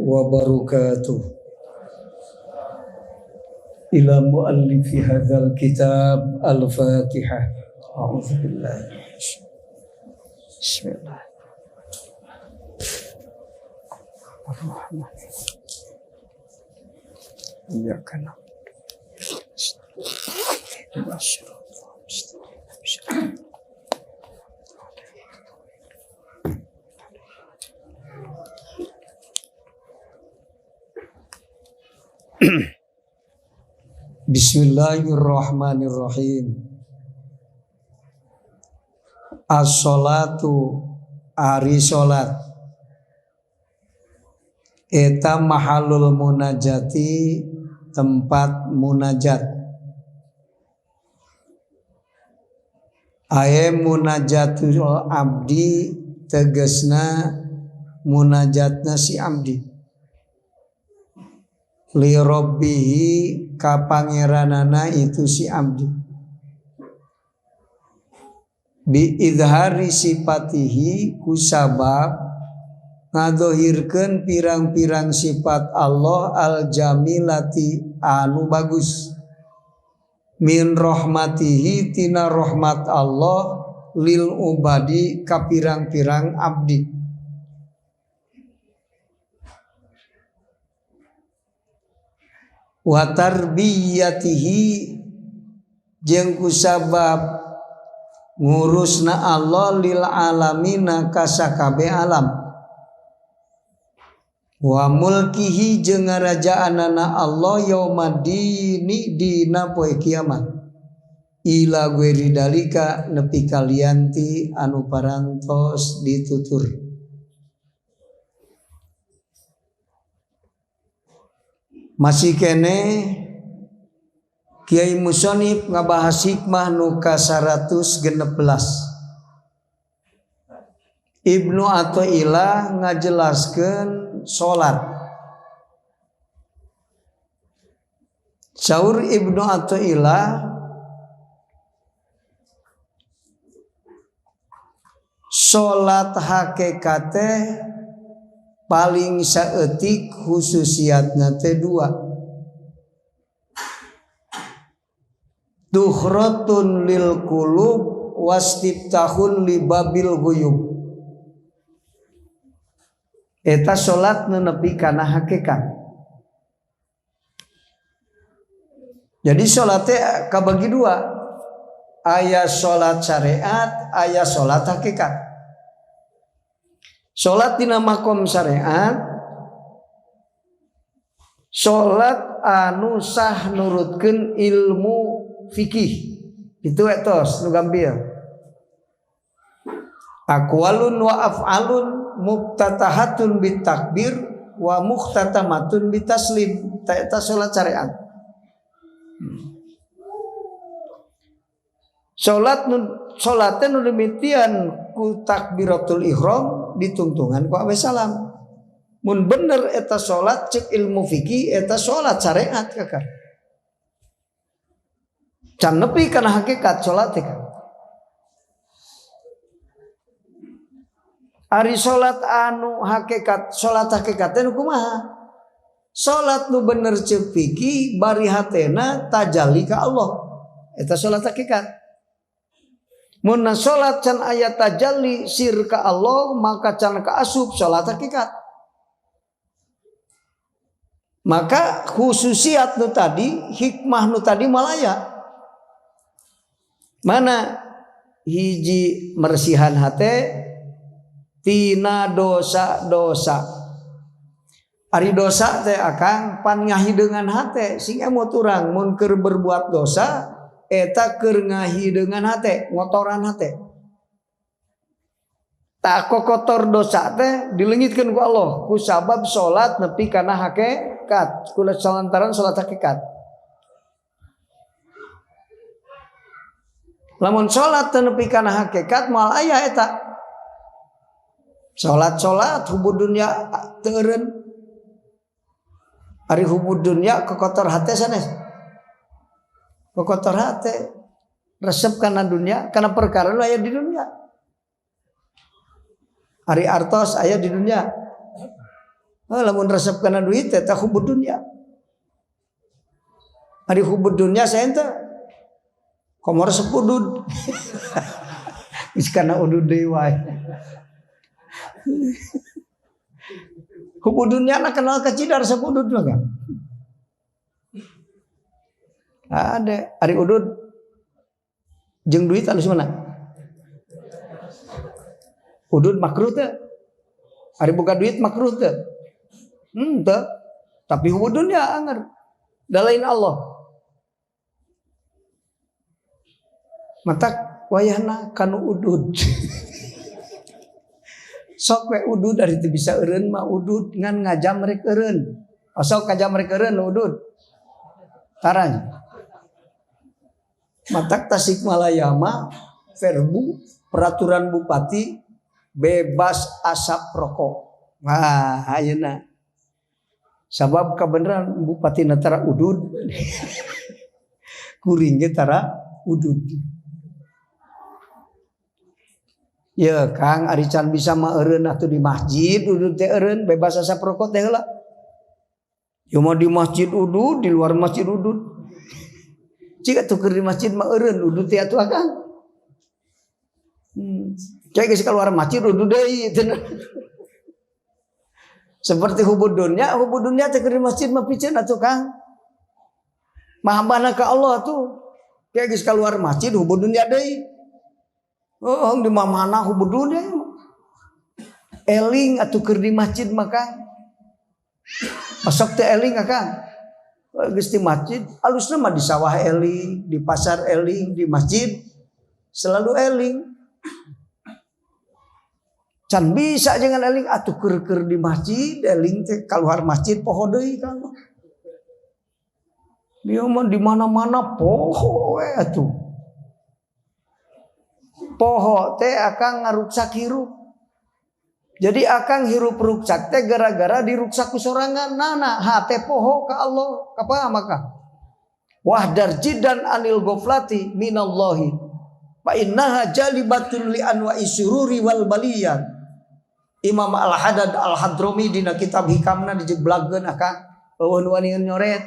wabarakatuh. Ila muallifi hadzal kitab al-Fatihah. A'udzubillahi. Bismillah. Iyyaka na'budu. Bismillahirrahmanirrahim. As-sholatu ari sholat eta mahalul munajati tempat munajat. Aye munajatul abdi tegesna munajatna si abdi li rabbihi ka pangeranana itu si abdi bi idhari sifatihi kusabab ngadohirkeun pirang-pirang sifat Allah al jamilati anu bagus min rahmatihi tina rahmat Allah lil ubadi ka pirang-pirang abdi. Wa tarbiyatihi jeung kusabab ngurusna Allah lil alamina ka sakabe alam. Wa mulkihi jeung ngarajaanana Allah yaumadini dina poe kiamat. Ila gueri dalika nepi kalianti anu parantos ditutur. Masih kene Kiai Musonib ngabahas hikmah nu ka 116. Ibnu Athaillah ngajelaskeun salat. Saur Ibnu Athaillah salat hakikate paling saeutik khususiatna teh dua. Duhratun lil qulub wastiftahun li babil ghuyub. Eta salat nepi kana hakikat. Jadi salat teh kabagi dua. Aya salat syariat, aya salat hakikat. Salat dina makom syariat, salat anu sah nurutkeun ilmu fikih. Itu etos nu gambir. Aqwalun wa af'alun muftatahatun bitakbir wa mukhtatamatun bitaslim. Eta salat syariat. Salat nu dimitian ku takbiratul ihram ditungtungan ku awe salam. Mun bener eta salat cek ilmu fikih eta salat syariat kakak. Can nepi kana hakikat salat teh. Ari salat anu hakikat, salat hakikat teh kumaha? Salat nu bener cek fikih bari hatena tajalli ka Allah. Eta salat hakikat. Mun salat can aya tajalli sir ka Allah maka can kaasup salat hakikat. Maka khususiat nu tadi, hikmah nu tadi malaya. Mana hiji mersihan hate tina dosa-dosa. Ari dosa teh akang pan ngahideungan hate sing emot urang mun keur berbuat dosa eta keur ngahideungan hate, ngotoran hate. Tak kotor dosa teh dileungitkeun ku Allah ku sabab salat nepi kana hakikat, kula salantaran salat hakikat. Lamun salat teu nepi kana hakikat moal aya eta. Salat hubud dunya teu eureun. Ari hubud dunya kokotor hate sanes. Kokotor hate resep kana dunya, kana perkara nu aya di dunya. Ari artos aya di dunya. Lamun resep kana duit teh hubud dunya. Ari hubud dunya saya ente komor sepudud. Geus kana udud deui wae. Hubud dunya na kenal kacidar sepudud mah kan. Ada ari udud jeung duit anu mana? Udud makruh teh. Ari boga duit makruh teh. Teu. Tapi hubud dunya anger. Da lain Allah. Matak wayahna kanu udud. Sok we udud dari teu bisa eureun mah udud ngan ngajam rek eureun. Sok ngajam rek eureun udud. Taranya. Matak Tasikmalaya mah Perbu peraturan bupati bebas asap rokok. Wah, ayeuna. Sabab kabeneran bupati tara udud. Kuring ge tara udud. Ya Kang ari can bisa mah eureun atuh di masjid udud teh eureun bebas asap rokok teh heula. Ya mah di masjid udud, di luar masjid udud. Jika tuker di masjid mah eureun udud teh atuh Kang. Cai geus keluar masjid udud deui cenah. Seperti hubud dunya teh keur di masjid mah piceun atuh Kang. Mahabbana ka Allah tuh. Cai geus keluar masjid hubud dunya deui. Oh, di mana hubud dunya. Eling atuh keur di masjid mah Kang. Asok teh eling Kang. Geus di masjid, alusna mah di sawah eling, di pasar eling, di masjid selalu eling. Can bisa jangan eling atuh keur di masjid, eling teh kaluar masjid poho deui Kang. Dia mah di mana-mana poho we atuh. Poho teh akang ngaruksak hirup. Jadi akang hirup ruksak teh gara-gara diruksak ku sorangan nana hate poho ka Allah kapaa maka wahdar jiddan anil ghaflati minallahi fa innaha jalibatul li anwa'i syururi wal baliyat. Imam Al-Haddad Al-Hadrami dina kitab hikamna dijeblageun akang eueuh wanian nyoret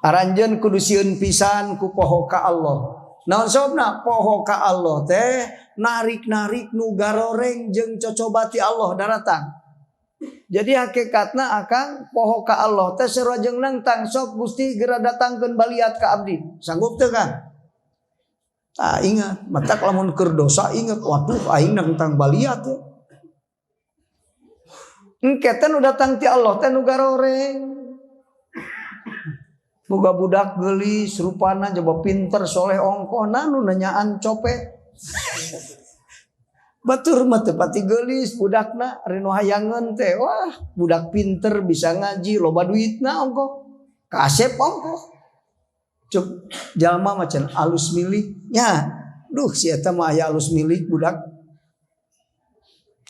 aranjeun kudu sieun pisan ku poho ka Allah. Naon sababna poho ka Allah teh narik-narik nu garoreng jeung cocobati Allah daratang. Jadi hakikatna akang poho ka Allah teh sarojeng nangtang sok Gusti geura datangkeun baliat ka abdi. Sanggup teu kan? Ingat, matak lamun keur dosa ingat waduh aing nangtang baliat teh. Engke teh nu datang ti Allah teh nu garoreng. Boga budak geulis rupana coba pinter soleh ongkohna nu nanyaan copet. Batur mah teu pati geulis budakna ari nu hayangeun teh wah budak pinter bisa ngaji loba duitna ongkoh. Kasep ongkoh. Cuk jalma macan alus milik nya. Duh si eta mah aya alus milik budak.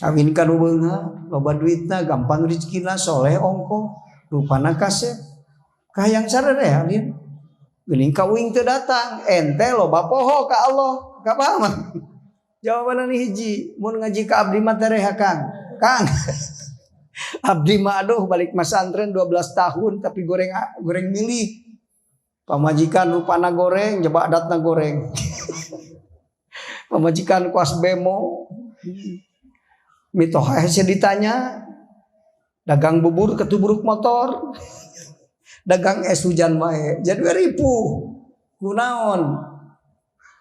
Kawin ka nu beunghar loba duitna gampang rezekina soleh ongkoh rupana kasep. Kahayang sararea dia. Geuning kawing teu datang, ente loba poho ka Allah. Ka paham? Jawabanna hiji, mun ngaji ka abdi mah tareha Kang. Kang. Abdi mah aduh balik masantren 12 tahun tapi goreng milik. Pamajikan rupana goreng, coba adatna goreng. Pamajikan kuas bemo. Mitoh hese ditanya, dagang bubur ketuburuk motor. Dagang es hujan wae jadi ripuh kunaon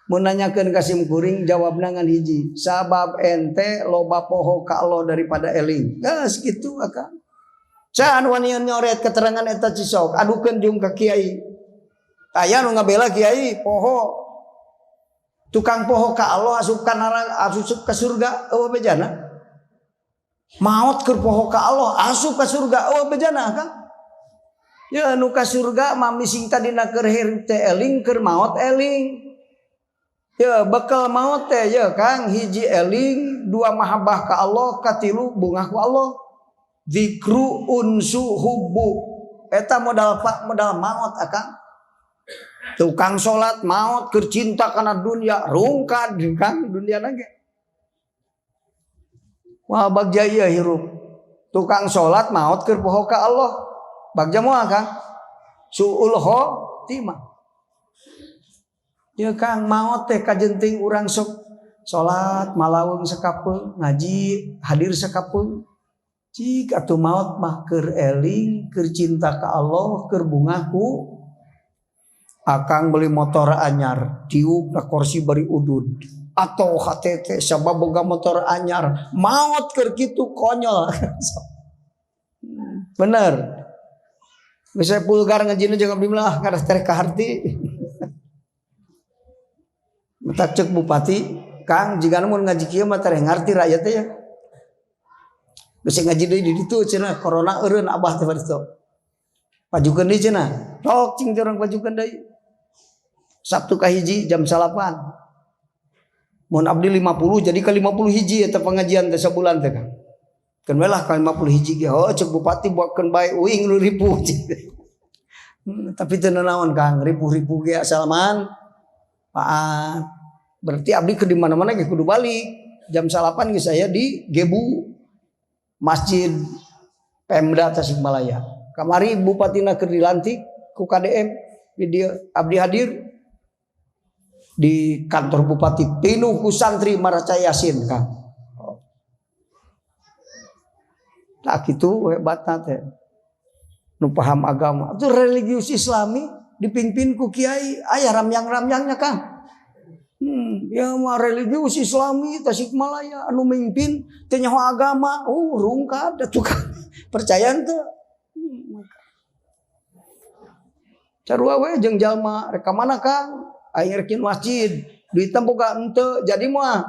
mun nanyakeun ka sim kuring jawabna ngan hiji sabab ente loba poho ka Allah daripada eling geus kitu akang can wanian nyoret keterangan eta cisok adukeun jeung ka kiai aya nu ngabela kiai poho tukang poho ka Allah asup ka surga eueuh bejana maot keur poho ka Allah asup ka surga eueuh bejana Kang. Ya nu ka surga mami sing tadina keur hirup teh eling keur maot eling. Ya bakal maot teh ya Kang hiji eling, dua mahabbah ka Allah, katilu bungah ku Allah. Zikru unsu hubbu. Eta modal maot akang. Tukang salat maot keur cinta kana dunya rungkad Kang dunya na ge. Wah bagja ieu hirup. tukang salat maot keur poho ka Allah bagja moal Kang suul khotimah ya Kang maot teh kajenting urang sok salat malaweung sakapeung ngaji hadir sakapeung cik atuh maot mah keur eling keur cinta ka Allah keur bungaku akang beli motor anyar tiup na kursi bari udud atau HTT sabab boga motor anyar maot keur kitu konyol bener bisa pulgar ngajina jangan bimlah kada terek ka harti mentak cek bupati Kang jika mun ngaji kieu mah tereh ngarti rakyat teh ya bisa ngaji deui di ditu cenah corona eureun abah teh bari pajukeun deui cenah tok cing urang pajukeun deui Sabtu kahiji jam 8. Mun abdi 50 jadi ke 50 hiji eta pengajian teh sabulan teh Kang. Keun we lah ka 50 hiji ge. Oh cek bupati buatkeun bae uing lu ribu. Tapi teu naon Kang, ribu-ribu ge asal man paat. Berarti abdi ke di mana-mana ge kudu balik. Jam 8 ge saya di Gebu Masjid Pemda Tasikmalaya. Kamari bupatina keur dilantik ku KDM video abdi hadir di kantor bupati pinuh ku santri maraca Yasin Kang. Tak gitu hebatna teh. Nu paham agama. Itu religius Islami dipimpin ku kiai aya ramyang-ramyangnya Kang. Ya mah religius Islami Tasikmalaya anu mimpin teh nyaho agama. Rungkad atuh Kang. Percaya teu? Carua we jeung jalma rek ka mana Kang? Aing rekin masjid duit boga henteu jadi mah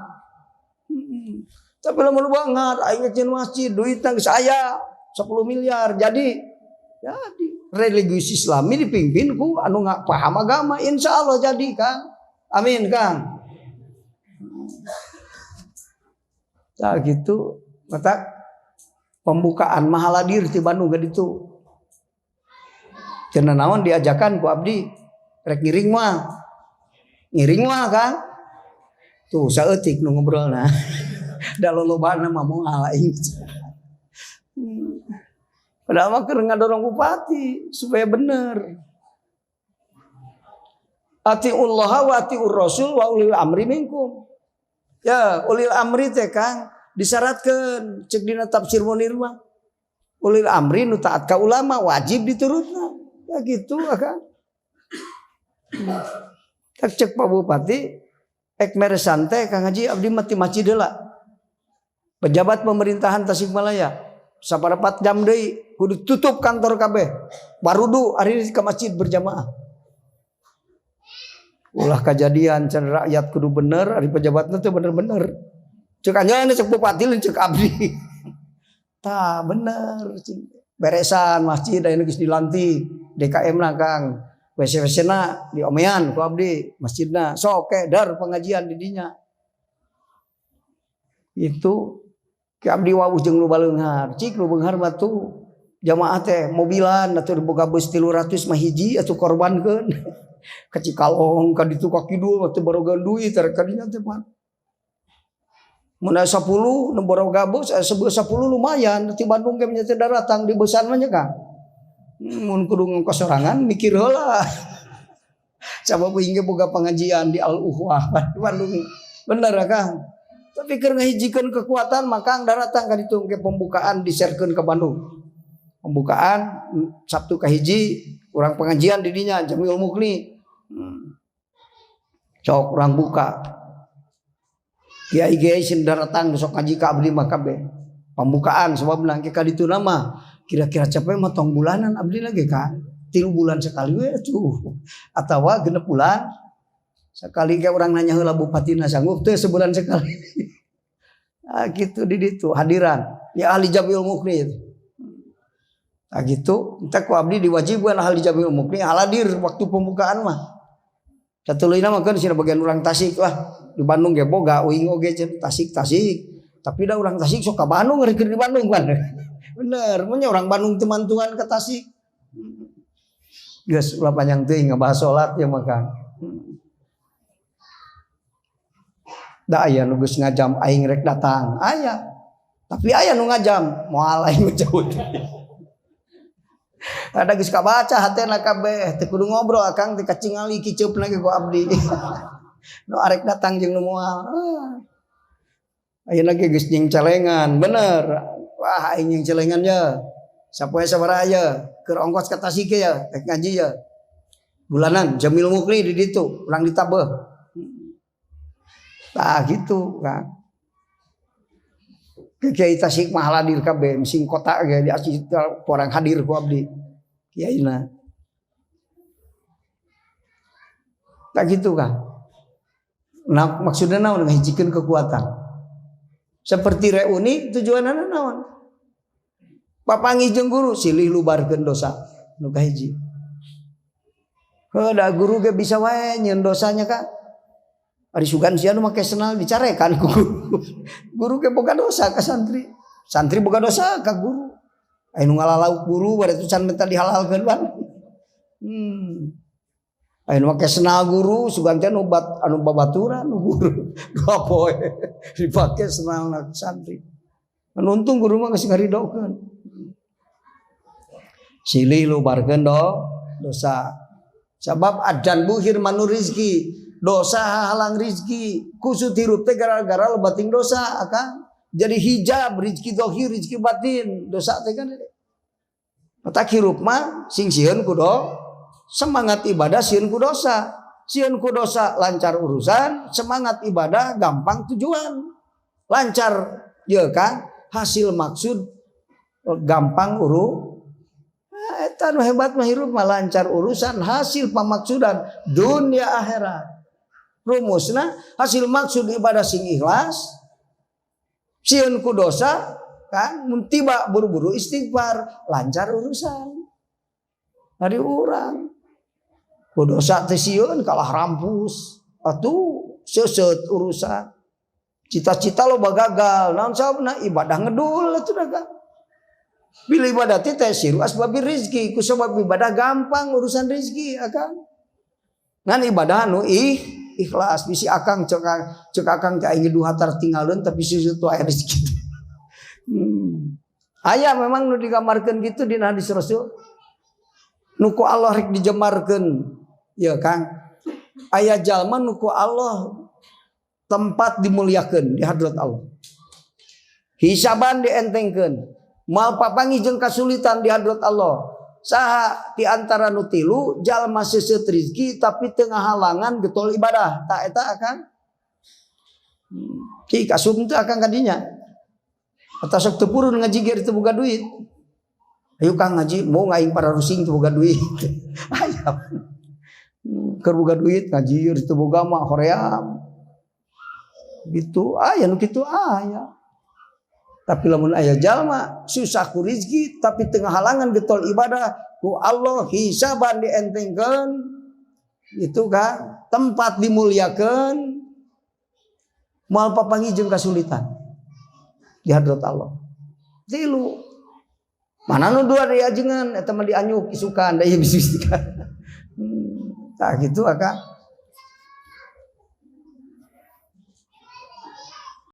tapi lamun banget aing rekin masjid duit geus aya 10 miliar jadi religius Islami dipimpin ku anu nggak paham agama insyaallah jadi Kang amin Kang nah gitu mata pembukaan mahaladir di Bandung gitu cenah naon diajakan ku abdi rek ngiring mah Kang tuh saeutik nu ngobrolna da lolobana mah moal aing padahal mah keur ngadorong bupati supaya bener atiullaha wa atiur rasul wa ulil amri minkum ya ulil amri teh Kang disyaratkeun cek dina tafsir Munir mah ulil amri nu taat ka ulama wajib diturutna ya gitu Kang cek Pak Bupati ek meresan teh Kang Haji abdi mati masjid heula pejabat pemerintahan Tasikmalaya saparapat jam deui kudu tutup kantor kabeh barudu ari ka masjid berjamaah ulah kejadian can rakyat kudu bener ari pejabatna teh bener-bener cek anjeun cek bupati cek abdi tah bener beresan masjid aya geus dilantik DKM na Kang WC na di omean ku abdi masjidna sok dar pengajian di dinya itu ke abdi wawuh jeung lu baleunghar cik lu beunghar batu jamaah teh mobilan atuh boga bus 300 mah hiji atuh korbankeun ka Cikalong ka ditu ka kidul atuh barogan duit rek ka dinya teh mah mun 10 nu baroga bus 10 lumayan di Bandung ge nya teh datang di busan mah nya Kang mun kudu ngkosorangan mikir heula. Sabab aing ge boga pengajian di Al Uhwah Bandung. Bener Kang. Tapi keur ngahijikeun kekuatan maka datang ka ditu ke pembukaan diserkeun ke Bandung. Pembukaan Sabtu kahiji urang pengajian di dinya Jamil Mukni. Sok urang buka. Kiai-kiai sing datang sok ngaji ka abdi mah kabeh. Pembukaan sebab nangke ka ditu nama kira-kira capek mah tong bulanan abdi lagi Kang 3 bulan sekali we tuh atawa 6 bulan sekali ge urang nanya heula bupatina sanggup teu sebulan sekali ah gitu di ditu hadiran ya ahli Jabil Mukni ah gitu entek ku abdi diwajibkeun ahli Jabil Mukni haladir waktu pembukaan mah sateuleuna mah kan sina bagian urang Tasik wah di Bandung ge boga uing oge Tasik tapi da urang Tasik sok ka Bandung ngeureun di Bandung kan bener, punya orang Bandung teman-teman ke Tasik. Geus ulah panjang teuing ngabahas salat ya maka. Da aya nu geus ngajam aing rek datang. Aya. Tapi aya nu ngajam moal aing jauh. Ada geus kabaca hatena kabeh teu kudu ngobrol akang teh kacingali kiceupna ge ku abdi. Nu arek datang jeung nu moal. Ayeuna ge geus nying celengan, bener. Wah aing nying celengan ya. Sapoe sabaraha ya, keur ongkos ka Tasik ya, rek ngaji ya. Bulanan Jamil Mukli di ditu, urang ditabeh. Tah gitu kan. Kiai Tasik mah hadir kabeh, sing kota ge di asih orang hadir ku abdi. Kiaina. Tak gitu kan. Nah, maksudna naon ngahijikeun kekuatan. Seperti reuni tujuanna naon? Papanggih jeung guru silih lubarkeun dosa nu kahiji. Heuh guru ge bisa wae nyeun dosanya Kak. Ari sugan sia nu make senal dicarekan ku guru. Guru ge boga dosa ka santri. Santri boga dosa ka guru. Anu ngalalauk guru bari tu can minta dihalalkeun ban. Anu make senal guru sugan teh anu babaturan nu guru. Dua poe dipake senalna santri. Untung guru mah geus ngaridokeun. Silih lubarkeun dosa. Sabab adan buhir manu rizki. Dosa halang rizki. Kusut hirup teh gara-gara lobating dosa akan jadi hijab rizki zahir rizki batin. Dosa teh kan. Mata hirup mah sing sieun ku semangat ibadah sieun ku dosa. Sieun ku dosa lancar urusan, semangat ibadah gampang tujuan. Lancar ya kan hasil maksud gampang eta nu hebat mah hirup mah lancar urusan hasil pamaksudan dunia akhirat. Rumusna hasil maksud ibadah sing ikhlas sieun ku dosa kan mun tiba buru-buru istighfar lancar urusan. Ari urang ku dosa teh sieun kalah rampus atuh seuseut urusan. Cita-cita lo gagal naon sababna ibadah ngedul atuh dagang. Bila ibadah teh siru asbabir rizki, ku sebab ibadah gampang urusan rizki akang. Ngan ibadah anu ikhlas bisi akang cek akang teh aing duhatar tinggalun tapi susu tu aya rezeki. Aya memang nu digambarkeun kitu dina hadis Rasul. Nu ku Allah rek dijemarkeun ya Kang. Aya jalma nu ku Allah tempat dimuliakeun di hadrat Allah. Hisaban dientengkeun. Mal papangi jeung kasulitan di hadrat Allah. Saha di antara nu tilu jalma seuseut rezeki tapi tengah halangan getol ibadah. Tak eta akan ki kasum teh akan kadinya. Eta sok teu purun ngaji ge teu boga duit. Ayo Kang ngaji mau ngaing para rusing teu boga duit. Aya. Keur boga duit ngaji teu boga mah hoream. Gitu aya nu kitu aya. Tapi lamun aya jalma susah ku rezeki tapi tengah halangan getol ibadah ku Allah hisaban dientengkeun itu kan tempat dimuliakeun moal papangi jeung kasulitan di hadrat Allah. Tilu mana nu dua diajengan eta mah dianyuk isukan da ieu bisi-bisikan. Tah gitu aka